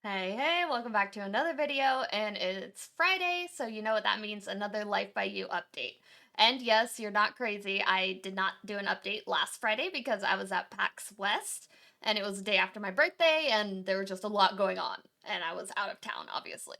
Hey, welcome back to another video, and it's Friday, so you know what that means, another Life by You update. And yes, you're not crazy, I did not do an update last Friday because I was at PAX West, and it was the day after my birthday, and there was just a lot going on, and I was out of town, obviously.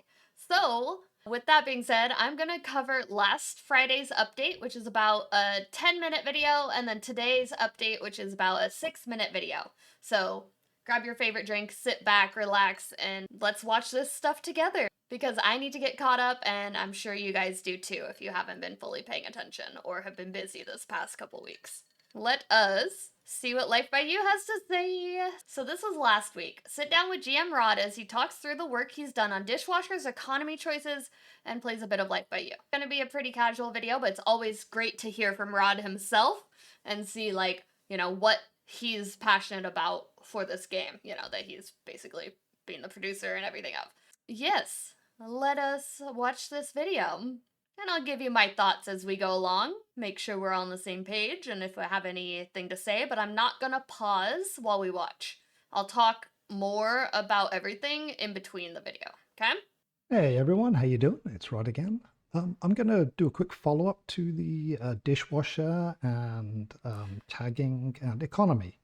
So, with that being said, I'm gonna cover last Friday's update, which is about a 10-minute video, and then today's update, which is about a 6-minute video. So, grab your favorite drink, sit back, relax, and let's watch this stuff together. Because I need to get caught up, and I'm sure you guys do too if you haven't been fully paying attention or have been busy this past couple weeks. Let us see what Life by You has to say. So this was last week. Sit down with GM Rod as he talks through the work he's done on dishwashers, economy choices, and plays a bit of Life by You. It's gonna be a pretty casual video, but it's always great to hear from Rod himself and see, like, what he's passionate about for this game, that he's basically being the producer and everything of. Yes, let us watch this video. And I'll give you my thoughts as we go along, make sure we're all on the same page, and if I have anything to say, but I'm not gonna pause while we watch. I'll talk more about everything in between the video, okay? Hey everyone, how you doing? It's Rod again. I'm going to do a quick follow-up to the dishwasher and tagging and economy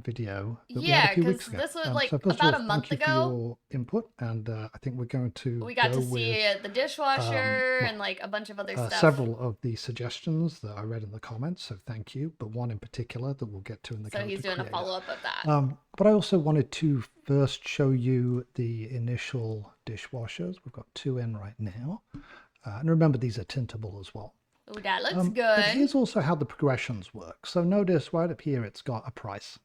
video that we had a Yeah, few weeks because ago. this was So first of about all, a month thank you for ago. your input, and I think we're going to We got go to see with the dishwasher and well, a bunch of other stuff. several of the suggestions that I read in the comments, so thank you, but one in particular that we'll get to in the So he's doing creator. a follow-up of that. But I also wanted to first show you the initial dishwashers. We've got two in right now. And remember, these are tintable as well. Oh, that looks But good. here's also how the progressions work. So notice right up here, it's got a price.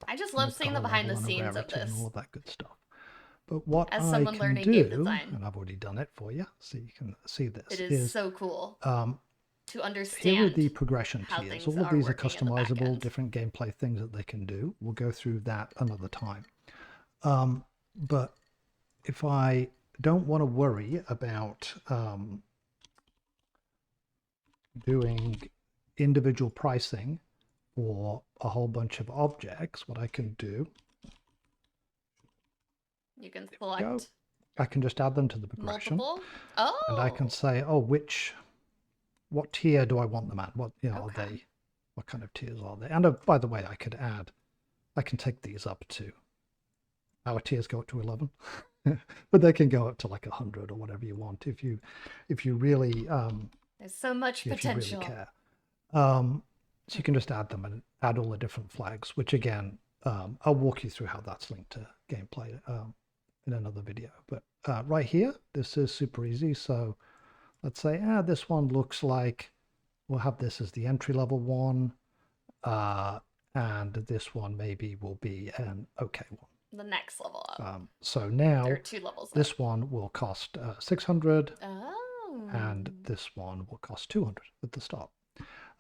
I just love seeing the behind the scenes of And this. all that good stuff. But what As I someone can learning game do, design, and I've already done it for you, so you can see this, it is so cool to understand. here are the progression how tiers. things All of these are working in the back customizable, end. different gameplay things that they can do. We'll go through that another time. But if I don't want to worry about doing individual pricing for a whole bunch of objects, what I can do, you can select I can just add them to the progression. multiple. Oh, and I can say, oh, what tier do I want them at? What are they? What kind of tiers are they? And by the way, I can take these up to, our tiers go up to 11, but they can go up to like 100 or whatever you want if you really there's so much potential. If you really care. So you can just add them and add all the different flags, which again, I'll walk you through how that's linked to gameplay in another video. But right here, this is super easy. So let's say, this one looks like, we'll have this as the entry level one, and this one maybe will be an okay one. The next level up. So now, there are 2 levels this up. one will cost 600, Oh. and this one will cost 200 at the start.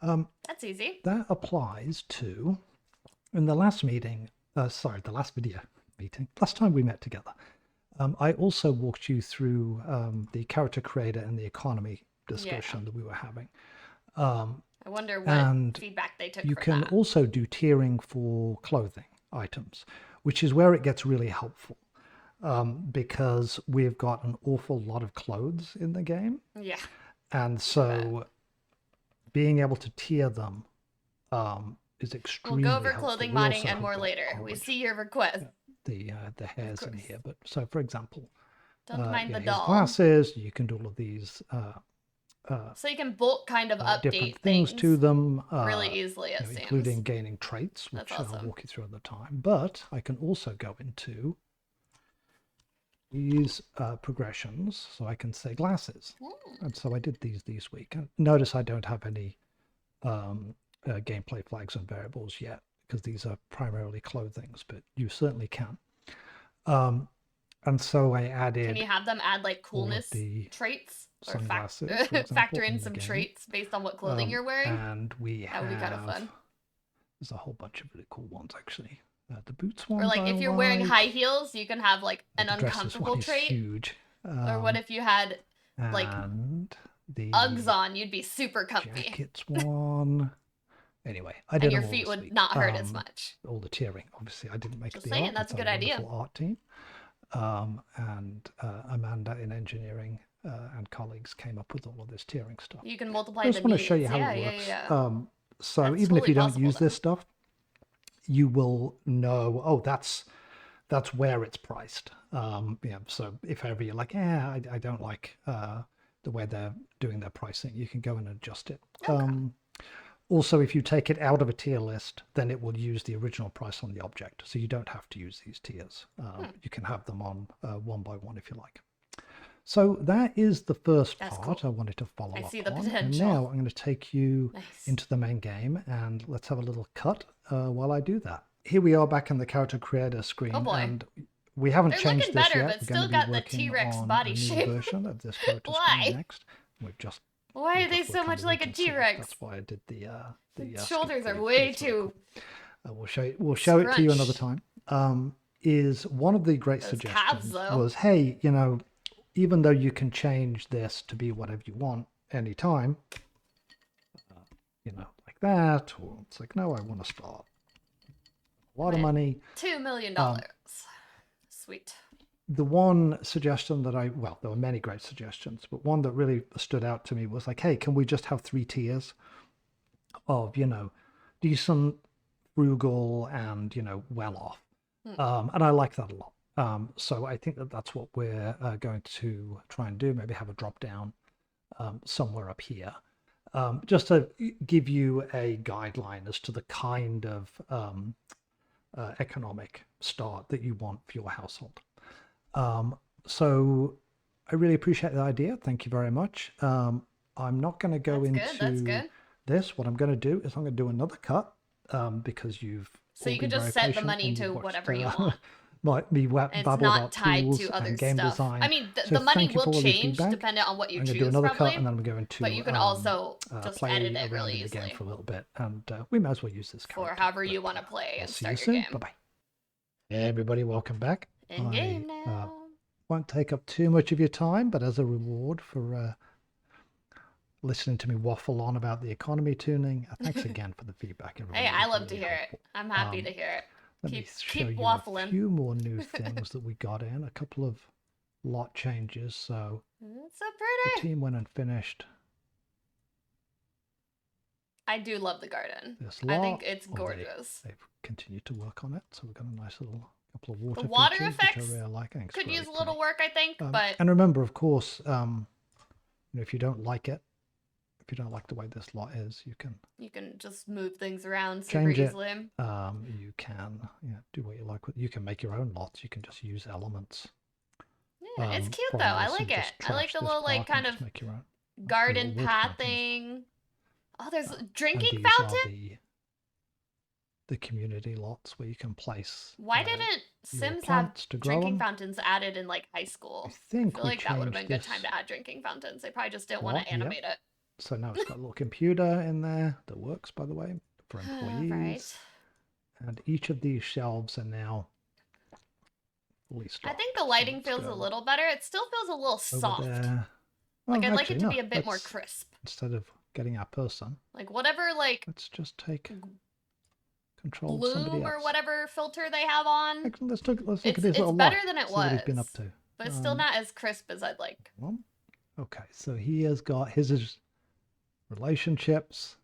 That's easy. That applies to, in the last meeting, the last video meeting, last time we met together, I also walked you through the character creator and the economy discussion that we were having. I wonder what feedback they took. You can also do tiering for clothing items, which is where it gets really helpful, because we've got an awful lot of clothes in the game. Yeah. And so being able to tier them is extremely helpful. We'll go over clothing modding and more later. We see your request. The hairs in here, but so for example, don't mind the doll. Glasses, you can do all of these. So you can bulk kind of update different things to them really easily, it seems. Including gaining traits, which I'll walk you through at the time. But I can also go into these progressions, so I can say glasses. And so I did these week. And notice I don't have any gameplay flags and variables yet, because these are primarily clothings, but you certainly can. And so I added. Can you have them add like coolness traits or factor in some traits based on what clothing you're wearing? And we have. That would be kind of fun. There's a whole bunch of really cool ones actually. The boots one. Or like if you're wearing high heels, you can have like an uncomfortable trait. Huge. Or what if you had like the Uggs on? You'd be super comfy. Jackets one. Anyway, I did. And your feet would not hurt as much. All the tiering, obviously, I didn't make the art. That's a good idea. Art team. and Amanda in engineering and colleagues came up with all of this tiering stuff. You can I multiply the just want to show you needs. how Yeah, it yeah, works. yeah. So That's even if totally you don't possible use this then. stuff, you will know, oh, that's where it's priced. Yeah, so if ever you're like, yeah, I don't like the way they're doing their pricing, you can go and adjust it. Okay. Also, if you take it out of a tier list, then it will use the original price on the object. So you don't have to use these tiers. You can have them on one by one if you like. So that is the first That's part cool. I wanted to follow I up see the on. And potential. now I'm going to take you Nice. into the main game and let's have a little cut while I do that. Here we are back in the character creator Oh screen, boy. and we haven't They're changed looking this better, yet. but We're going to still be got the working T-Rex on a body new shape. version of this character screen Why? next. We've just Why are they just so worked on much the like a region, so T-Rex? that's why I did the The skip shoulders for are you. way It's very too cool. We'll show it to you another scrunched. time. Is one of the great Those calves, suggestions though. was, hey, you know, even though you can change this to be whatever you want anytime, you know, like that, or it's like, no, I want to start a lot of money. $2 million. Sweet. The one suggestion that well, there were many great suggestions, but one that really stood out to me was like, hey, can we just have 3 tiers of, you know, decent, frugal, and, you know, well off? And I like that a lot. So I think that that's what we're going to try and do. Maybe have a drop down somewhere up here, just to give you a guideline as to the kind of economic start that you want for your household. So I really appreciate the idea. Thank you very much. I'm not going to go That's into good. this. What I'm going to do is I'm going to do another cut because you've So all you can been just very set the patient money and to you've watched whatever you want. me And it's babble not about tied tools to other and game stuff. I design. mean, So the money thank you will for all of your change feedback. depending on what you I'm going to do choose, another cut and probably. then I'm going But to you can also just edit play it around really in the game easily for a little bit, and we might as well use this for character. however you want to play I'll and see you start your soon. game. Bye bye. Hey everybody, welcome back. In I game now. won't take up too much of your time, but as a reward for listening to me waffle on about the economy tuning, thanks again for the feedback, everybody. Hey, It I was love to really hear helpful. it. I'm happy to hear it. Let me show Keep you waffling. a few more new things that we got in. A couple of lot changes. So It's so the pretty. team went and finished I do love the garden. this lot. I think it's gorgeous. They've continued to work on it. So we've got a nice little couple of water The water features, effects which I really like. I think it's could very use a little pretty. work, I think, but And remember, of course, you know, if you don't like it, if you don't like the way this lot is, you can just move things around super change it. easily. You can do what you like with. You can make your own lots. You can just use elements. Yeah, it's cute though. from I this like and it. just I like trash the this little like park and kind of just make your own garden little water fountains. pathing. Oh, there's a And drinking these fountain? are the community lots where you can place. Why didn't your Sims have plants to grow drinking them. fountains added in like high school? I I think feel we like that would have been a changed good time this to add drinking fountains. They probably just didn't want lot, to yep. animate it. So now it's got a little computer in there that works, by the way, for employees. Right. And each of these shelves are now fully stocked. I think the lighting feels a little better. It still feels a little over soft. there. Like Well, I'd like actually, it to no, be a bit more let's- crisp. Instead of getting our person, Like whatever like let's just take control of somebody bloom else. or whatever filter they have on. Let's look at his It's little better lot, than it see what he's been was. up to. But it's still not as crisp as I'd like. Well, okay, so he has got his relationships.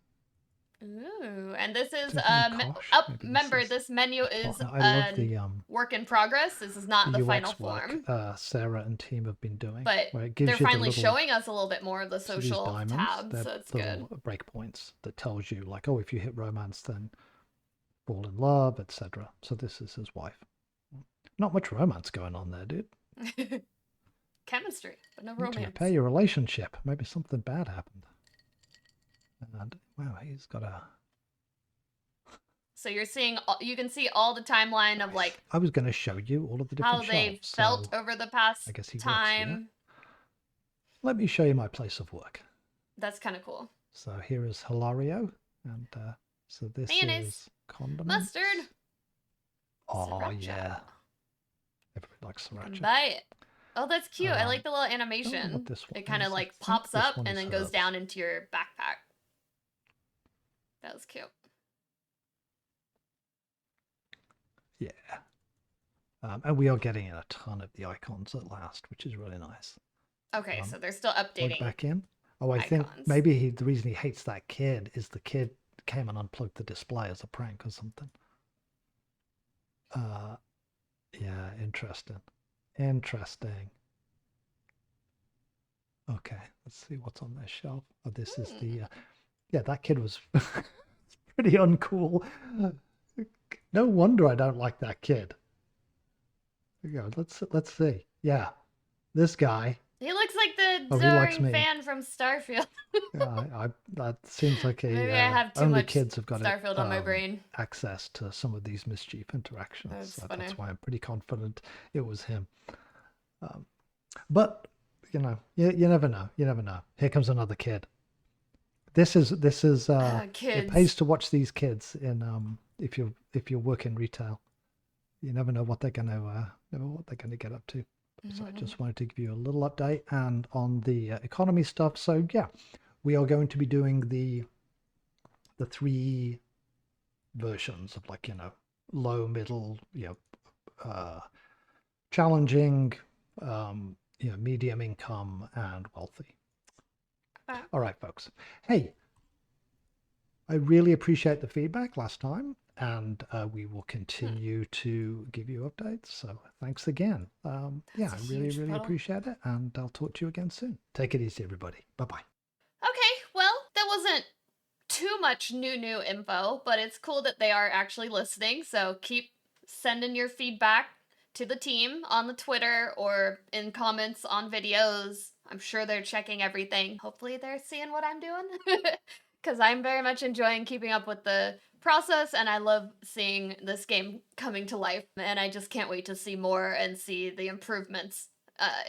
Ooh, and this is Remember, remember this menu is I love the work in progress. This is not the UX final work form. Sarah and team have been doing. But where it gives they're you finally the little, showing us a little bit more of the so these social diamonds, tabs, they're so it's little good. breakpoints that tells you like, oh, if you hit romance, then fall in love, etc. So this is his wife. Not much romance going on there, dude. Chemistry, but no You need to romance. repair your relationship. Maybe something bad happened. And wow, he's got a. So you're seeing, you can see all the timeline of like I was going to show you all of the different how they've shelves, felt so over the past I guess he works time. here. Let me show you my place of work. That's kind of cool. So here is Hilario, and so this Mayonnaise. is condiments. Mustard. Oh Sriracha. yeah, everybody likes You can sriracha. buy it. Oh, that's cute. I like the little animation. what this one It kind of is. I like think pops this up one and is then goes herbs. down into your backpack. That was cute. Yeah. And we are getting in a ton of the icons at last, which is really nice. Okay, Um, so they're still Plug updating back in. Oh, I think icons. maybe the reason he hates that kid is the kid came and unplugged the display as a prank or something. Uh, yeah, interesting. Interesting. Okay, let's see what's on this shelf. Oh, this is Hmm. the yeah, that kid was pretty uncool. No wonder I don't like that kid. There you go. Let's see. Yeah, this guy. He looks like the Oh, he likes adoring me. fan from Starfield. Yeah, that seems like a Maybe I have too only much kids have got Starfield on my um, brain. access to some of these mischief interactions. That's So funny. that's why I'm pretty confident it was him. Um, but you never know. You never know. Here comes another kid. This is it pays Kids. to watch these kids in if you work in retail. You never what they're gonna get up to. So I just wanted to give you a little update and on the economy stuff. So yeah, we are going to be doing the three versions of low, middle, challenging, medium income and wealthy. All right, folks. Hey, I really appreciate the feedback last time, and we will continue to give you updates. So thanks again. Yeah, That's a I really, huge really puddle. appreciate it, and I'll talk to you again soon. Take it easy, everybody. Bye bye. Okay, well, that wasn't too much new info, but it's cool that they are actually listening. So keep sending your feedback to the team on the Twitter or in comments on videos. I'm sure they're checking everything. Hopefully they're seeing what I'm doing. Cuz I'm very much enjoying keeping up with the process and I love seeing this game coming to life and I just can't wait to see more and see the improvements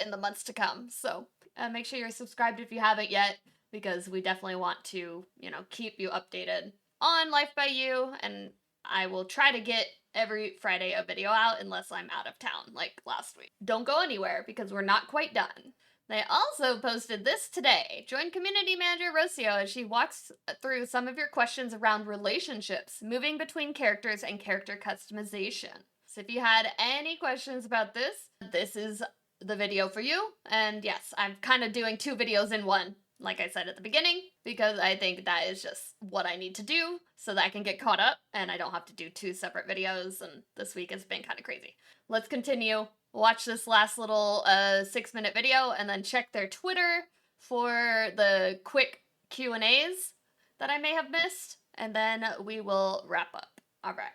in the months to come. So, make sure you're subscribed if you haven't yet because we definitely want to, keep you updated on Life by You. And I will try to get every Friday a video out unless I'm out of town, like last week. Don't go anywhere because we're not quite done. They also posted this today. Join community manager Rocio as she walks through some of your questions around relationships, moving between characters, and character customization. So if you had any questions about this is the video for you. And yes, I'm kind of doing two videos in one, like I said at the beginning, because I think that is just what I need to do so that I can get caught up and I don't have to do two separate videos. And this week has been kind of crazy. Let's continue. Watch this last little 6-minute video and then check their Twitter for the quick Q&As that I may have missed. And then we will wrap up. All right.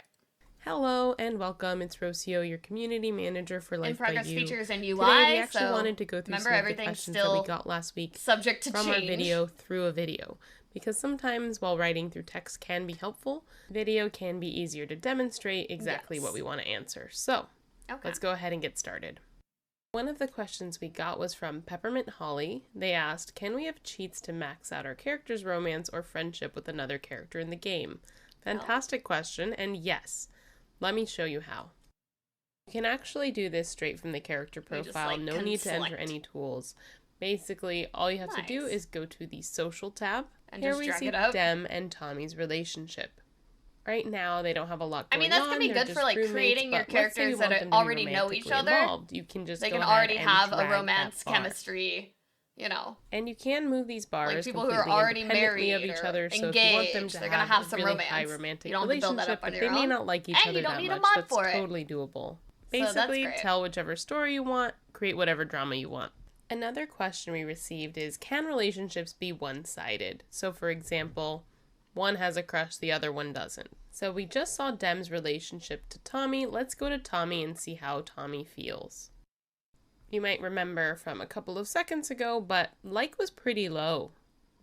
Hello and welcome. It's Rocio, your community manager for In Life by progress You. features and UI. Today we actually so wanted to go through remember, some of the everything's questions that we still got last week subject to from change. our video through a video. Because sometimes while writing through text can be helpful, video can be easier to demonstrate exactly what we want to answer. So let's go ahead and get started. One of the questions we got was from Peppermint Holly. They asked, can we have cheats to max out our character's romance or friendship with another character in the game? Fantastic question, and yes, let me show you how. You can actually do this straight from the character profile, no need to enter any tools. Basically, all you have to do is go to the social tab. And here just we drag see it up. Dem and Tommy's relationship. Right now, they don't have a lot going on. That's gonna be good for like creating your characters that already know each other. You can just they go can ahead already and have a drag romance that bar. chemistry, And you can move these bars like people who completely are already independently married of each or other. engaged. So if you want them to they're gonna have a some really romance. high romantic You don't have to build that relationship, up on but your they may own. not like each And other you don't that need a much. mod That's for it. totally doable. So that's Basically, great. tell whichever story you want, create whatever drama you want. Another question we received is, can relationships be one-sided? So for example, one has a crush, the other one doesn't. So we just saw Dem's relationship to Tommy. Let's go to Tommy and see how Tommy feels. You might remember from a couple of seconds ago, but like was pretty low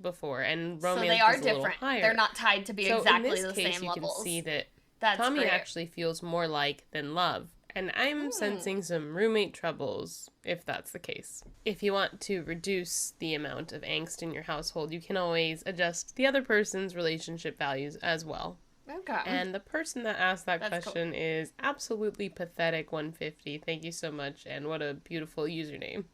before, and romance so they are was a little different. higher. They're not tied to be So exactly in this the case, same you levels. can see that That's Tommy great. actually feels more like than love. And I'm sensing some roommate troubles, if that's the case. If you want to reduce the amount of angst in your household, you can always adjust the other person's relationship values as well. Okay. And the person that asked that question is absolutely pathetic 150. Thank you so much, and what a beautiful username.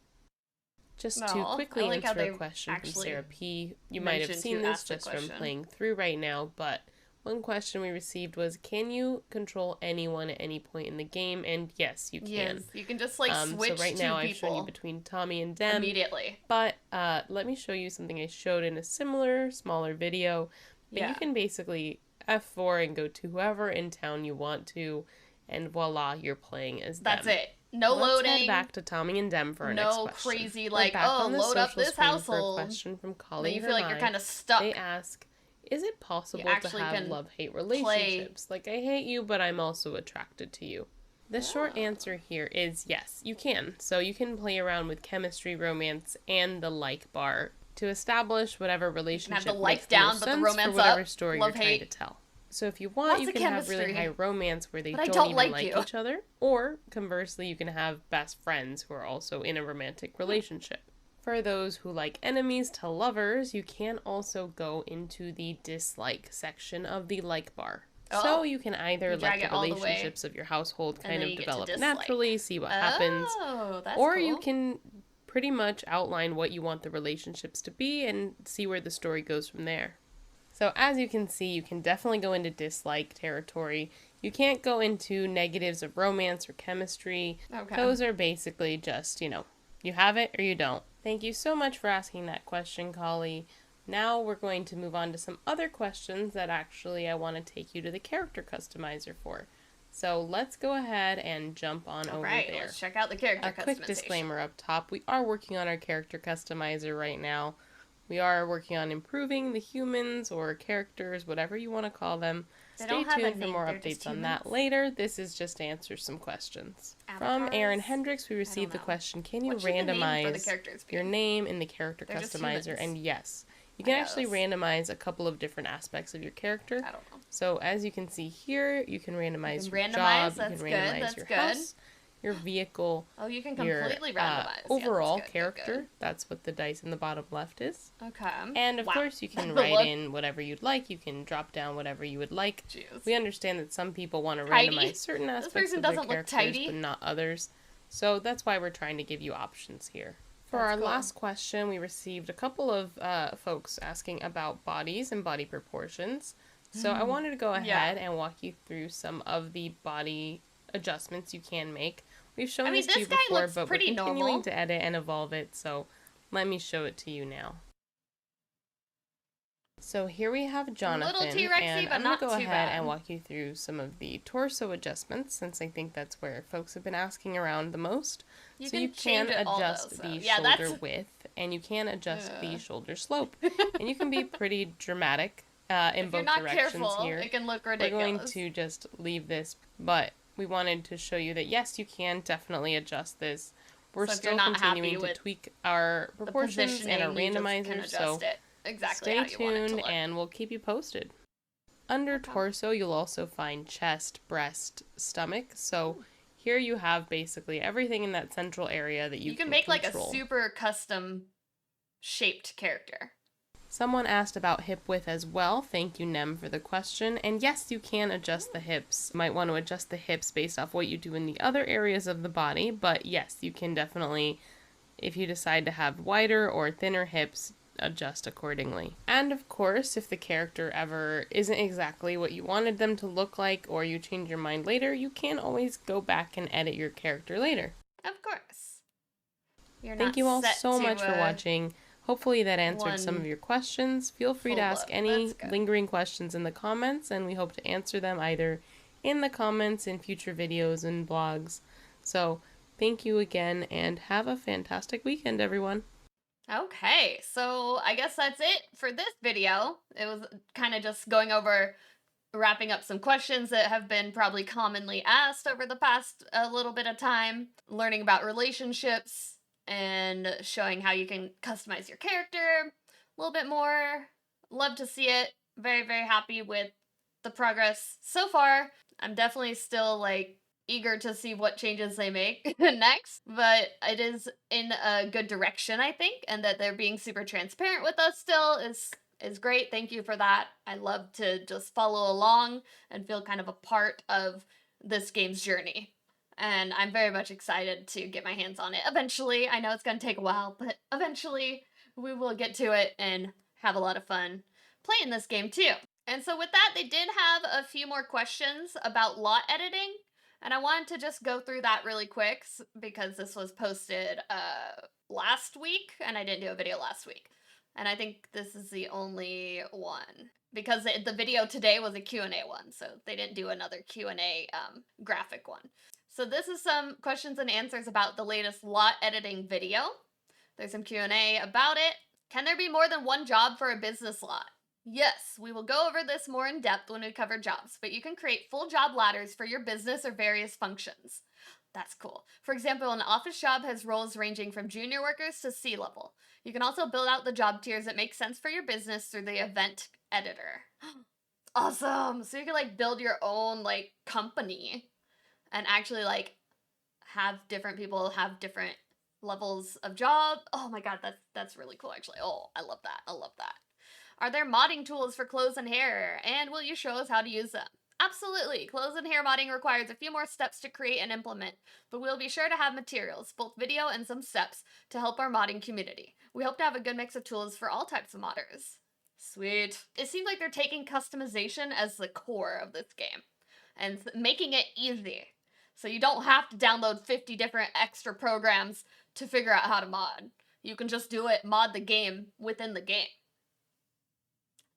Just to quickly answer a question from Sarah P. You might have seen this just from playing through right now, but One question we received was, can you control anyone at any point in the game? And yes, you can. Yes, you can just like switch so right to now people I've shown you between Tommy and Dem. immediately. But let me show you something I showed in a similar, smaller video. But you can basically F4 and go to whoever in town you want to, and voila, you're playing as them. That's it. No Let's loading. Head back to Tommy and Dem for our next question. No crazy like, oh, load up this household. For a question from Colleen. Then you feel like you're kind of stuck. They ask, is it possible to have love-hate relationships? Like, I hate you, but I'm also attracted to you. The short answer here is yes, you can. So you can play around with chemistry, romance, and the like bar to establish whatever relationship have the like makes down, most but the sense romance for whatever up. story Love, you're trying to tell. So if you want, you can have really high romance where they don't even like each other. Or, conversely, you can have best friends who are also in a romantic relationship. For those who like enemies to lovers, you can also go into the dislike section of the like bar. So you can either let the relationships of your household kind of develop naturally, see what happens, or you can pretty much outline what you want the relationships to be and see where the story goes from there. So as you can see, you can definitely go into dislike territory. You can't go into negatives of romance or chemistry. Okay. Those are basically just, you have it or you don't. Thank you so much for asking that question, Collie. Now we're going to move on to some other questions that actually I want to take you to the character customizer for. So let's go ahead and jump on over there. Let's check out the character customization. A quick disclaimer up top. We are working on our character customizer right now. We are working on improving the humans or characters, whatever you want to call them. Stay tuned for more updates on that later. This is just to answer some questions. From Aaron Hendricks, we received the question, can you randomize your name in the character customizer? And yes, you can actually randomize a couple of different aspects of your character. I don't know. So as you can see here, you can randomize your job, you can randomize your house, your vehicle. Oh, you can completely randomize. Overall character. That's what the dice in the bottom left is. Okay. And of course, you can write in whatever you'd like. You can drop down whatever you would like. Jeez. We understand that some people want to randomize certain aspects of their characters, but not others. So that's why we're trying to give you options here. For our last question, we received a couple of folks asking about bodies and body proportions. So I wanted to go ahead and walk you through some of the body adjustments you can make. We've shown this to you before, but we're continuing to edit and evolve it, so let me show it to you now. So here we have Jonathan, and I'm going to go ahead and walk you through some of the torso adjustments, since I think that's where folks have been asking around the most. So you can adjust the shoulder width, and you can adjust the shoulder slope, and you can be pretty dramatic in both directions here. It can look ridiculous. We're going to just leave this, but we wanted to show you that yes, you can definitely adjust this. We're still continuing to tweak our proportions and our randomizer, so stay tuned and we'll keep you posted. Under torso, you'll also find chest, breast, stomach. So here you have basically everything in that central area that you can make control. Like a super custom shaped character. Someone asked about hip width as well. Thank you, Nem, for the question. And yes, you can adjust the hips. You might want to adjust the hips based off what you do in the other areas of the body. But yes, you can definitely, if you decide to have wider or thinner hips, adjust accordingly. And of course, if the character ever isn't exactly what you wanted them to look like, or you change your mind later, you can always go back and edit your character later. Of course. Thank you all so much for watching. Hopefully that answered some of your questions. Feel free to ask any lingering questions in the comments, and we hope to answer them either in the comments, in future videos, and blogs. So, thank you again, and have a fantastic weekend, everyone. Okay, so I guess that's it for this video. It was kind of just going over, wrapping up some questions that have been probably commonly asked over the past little bit of time, learning about relationships, and showing how you can customize your character a little bit more. Love to see it. Very, very happy with the progress so far. I'm definitely still eager to see what changes they make next, but it is in a good direction, I think, and that they're being super transparent with us still is great. Thank you for that. I love to just follow along and feel kind of a part of this game's journey. And I'm very much excited to get my hands on it eventually. I know it's going to take a while, but eventually we will get to it and have a lot of fun playing this game too. And so with that, they did have a few more questions about lot editing. And I wanted to just go through that really quick because this was posted last week and I didn't do a video last week. And I think this is the only one because the video today was a Q&A one, so they didn't do another Q&A graphic one. So this is some questions and answers about the latest lot editing video. There's some Q&A about it. Can there be more than one job for a business lot? Yes, we will go over this more in depth when we cover jobs, but you can create full job ladders for your business or various functions. That's cool. For example, an office job has roles ranging from junior workers to C-level. You can also build out the job tiers that make sense for your business through the event editor. Awesome! So you can like build your own like company and actually like have different people have different levels of job. Oh my god, that's really cool actually. Oh, I love that. I love that. Are there modding tools for clothes and hair? And will you show us how to use them? Absolutely. Clothes and hair modding requires a few more steps to create and implement, but we'll be sure to have materials, both video and some steps, to help our modding community. We hope to have a good mix of tools for all types of modders. Sweet. It seems like they're taking customization as the core of this game and making it easy. So you don't have to download 50 different extra programs to figure out how to mod. You can just do it, mod the game within the game.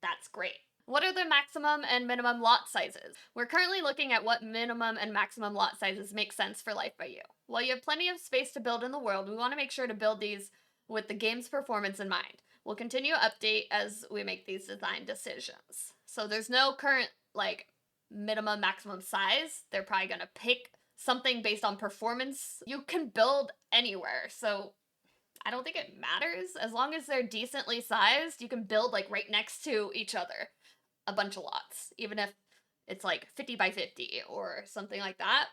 That's great. What are the maximum and minimum lot sizes? We're currently looking at what minimum and maximum lot sizes make sense for Life by You. While you have plenty of space to build in the world, we want to make sure to build these with the game's performance in mind. We'll continue to update as we make these design decisions. So there's no current, like, minimum, maximum size. They're probably going to pick something based on performance. You can build anywhere, so I don't think it matters. As long as they're decently sized, you can build like right next to each other a bunch of lots, even if it's like 50 by 50 or something like that.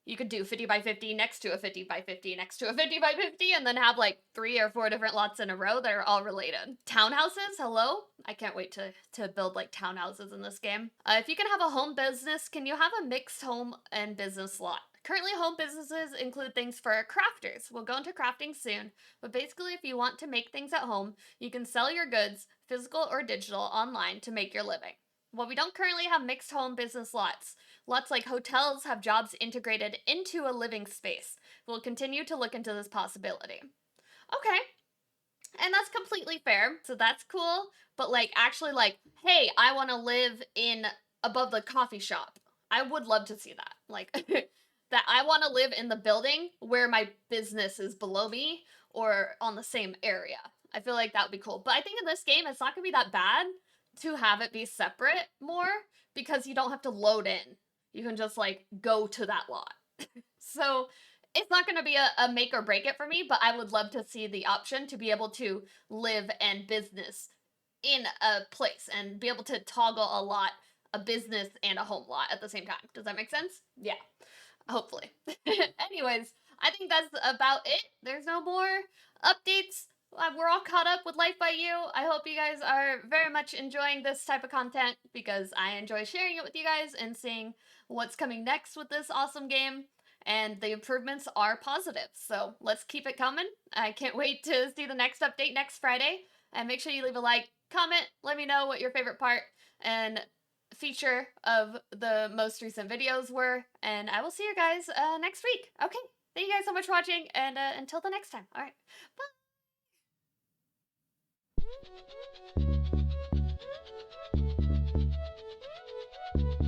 You could do 50 by 50 next to a 50 by 50 next to a 50 by 50 and then have like 3 or 4 different lots in a row that are all related. Townhouses, hello? I can't wait to build like townhouses in this game. If you can have a home business, can you have a mixed home and business lot? Currently, home businesses include things for crafters. We'll go into crafting soon, but basically if you want to make things at home, you can sell your goods, physical or digital, online to make your living. While we don't currently have mixed home business lots, lots like hotels have jobs integrated into a living space. We'll continue to look into this possibility. Okay, and that's completely fair, so that's cool, but like actually like, hey, I want to live in above the coffee shop. I would love to see that. Like, that I want to live in the building where my business is below me or on the same area. I feel like that would be cool. But I think in this game, it's not going to be that bad to have it be separate more because you don't have to load in. You can just like go to that lot. So it's not going to be a make or break it for me, but I would love to see the option to be able to live and business in a place and be able to toggle a lot, a business and a home lot at the same time. Does that make sense? Yeah. Hopefully. Anyways, I think that's about it. There's no more updates. We're all caught up with Life by You. I hope you guys are very much enjoying this type of content because I enjoy sharing it with you guys and seeing what's coming next with this awesome game. And the improvements are positive. So let's keep it coming. I can't wait to see the next update next Friday. And make sure you leave a like, comment, let me know what your favorite part and feature of the most recent videos were, and I will see you guys next week. Okay, thank you guys so much for watching, and until the next time. All right, bye.